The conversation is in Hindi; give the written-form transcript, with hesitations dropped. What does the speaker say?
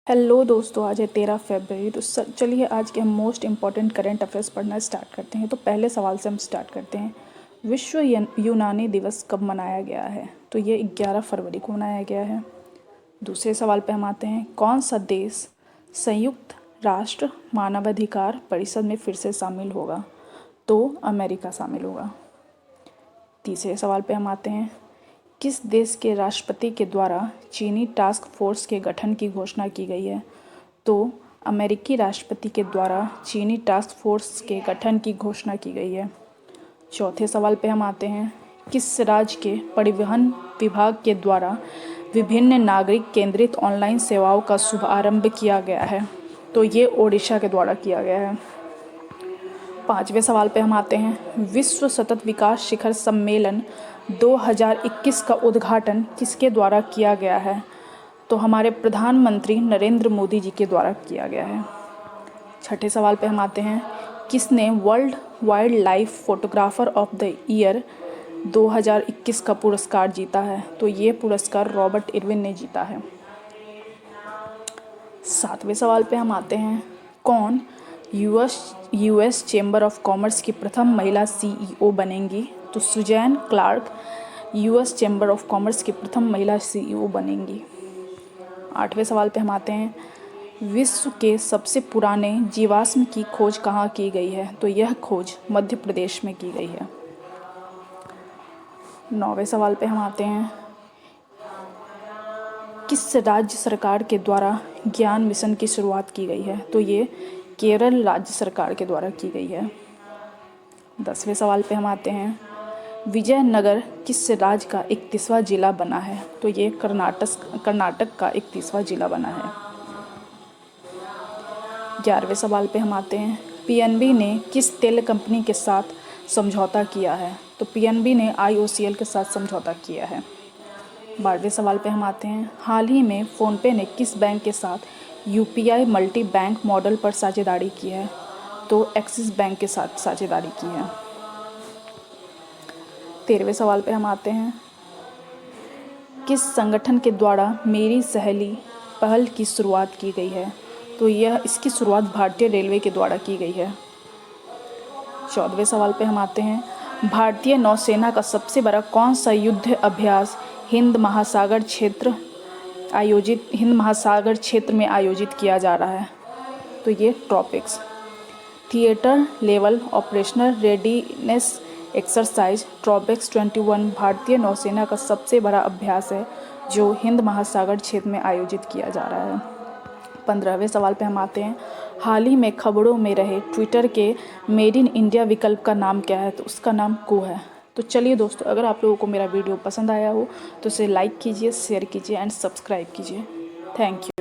हेलो दोस्तों, आज है 13 फरवरी। तो चलिए आज के हम मोस्ट इम्पॉर्टेंट करंट अफेयर्स पढ़ना स्टार्ट करते हैं। तो पहले सवाल से हम स्टार्ट करते हैं। विश्व यूनानी दिवस कब मनाया गया है? तो ये 11 फरवरी को मनाया गया है। दूसरे सवाल पे हम आते हैं। कौन सा देश संयुक्त राष्ट्र मानवाधिकार परिषद में फिर से शामिल होगा? तो अमेरिका शामिल होगा। तीसरे सवाल पे हम आते हैं। किस देश के राष्ट्रपति के द्वारा चीनी टास्क फोर्स के गठन की घोषणा की गई है? तो अमेरिकी राष्ट्रपति के द्वारा चीनी टास्क फोर्स के गठन की घोषणा की गई है। चौथे सवाल पे हम आते हैं। किस राज्य के परिवहन विभाग के द्वारा विभिन्न नागरिक केंद्रित ऑनलाइन सेवाओं का शुभारंभ किया गया है? तो ये ओडिशा के द्वारा किया गया है। पांचवें सवाल पे हम आते हैं। विश्व सतत विकास शिखर सम्मेलन 2021 का उद्घाटन किसके द्वारा किया गया है? तो हमारे प्रधानमंत्री नरेंद्र मोदी जी के द्वारा किया गया है। छठे सवाल पे हम आते हैं। किसने world wild life photographer of the year 2021 का पुरस्कार जीता है? तो ये पुरस्कार रॉबर्ट इरविन ने जीता है। सातवें सवाल पे हम आते हैं। कौन यूएस चेंबर ऑफ कॉमर्स की प्रथम महिला सीईओ बनेंगी? तो Suzanne Clark US chamber of commerce की प्रथम महिला सीईओ बनेंगी। आठवें सवाल पे हम आते हैं। विश्व के सबसे पुराने जीवाश्म की खोज कहाँ की गई है? तो यह खोज मध्य प्रदेश में की गई है। नौवें सवाल पे हम आते हैं। किस राज्य सरकार के द्वारा ज्ञान मिशन की शुरुआत की गई है? तो ये केरल राज्य सरकार के द्वारा की गई है। 10वें सवाल पे हम आते हैं। विजयनगर किस राज्य का 31वां जिला बना है? तो ये कर्नाटक का 31वां जिला बना है। 11वें सवाल पे हम आते हैं। पीएनबी ने किस तेल कंपनी के साथ समझौता किया है? तो पीएनबी ने IOCL के साथ समझौता किया है। 12वें सवाल पे हम आते हैं। हाल ही में फ़ोनपे ने किस बैंक के साथ UPI मल्टी बैंक मॉडल पर साझेदारी की है? तो एक्सिस बैंक के साथ साझेदारी की है। 13वें सवाल पे हम आते हैं। किस संगठन के द्वारा मेरी सहेली पहल की शुरुआत की गई है? तो इसकी शुरुआत भारतीय रेलवे के द्वारा की गई है। 14वें सवाल पे हम आते हैं। भारतीय नौसेना का सबसे बड़ा कौन सा युद्ध अभ्यास हिंद महासागर क्षेत्र में आयोजित किया जा रहा है? तो ये tropics theatre level operational readiness exercise tropics 21 भारतीय नौसेना का सबसे बड़ा अभ्यास है जो हिंद महासागर क्षेत्र में आयोजित किया जा रहा है। 15वें सवाल पे हम आते हैं। हाल ही में खबरों में रहे ट्विटर के मेड इन इंडिया विकल्प का नाम क्या है? तो उसका नाम कू है। तो चलिए दोस्तों, अगर आप लोगों को मेरा वीडियो पसंद आया हो तो इसे लाइक कीजिए, शेयर कीजिए एंड सब्सक्राइब कीजिए। Thank you.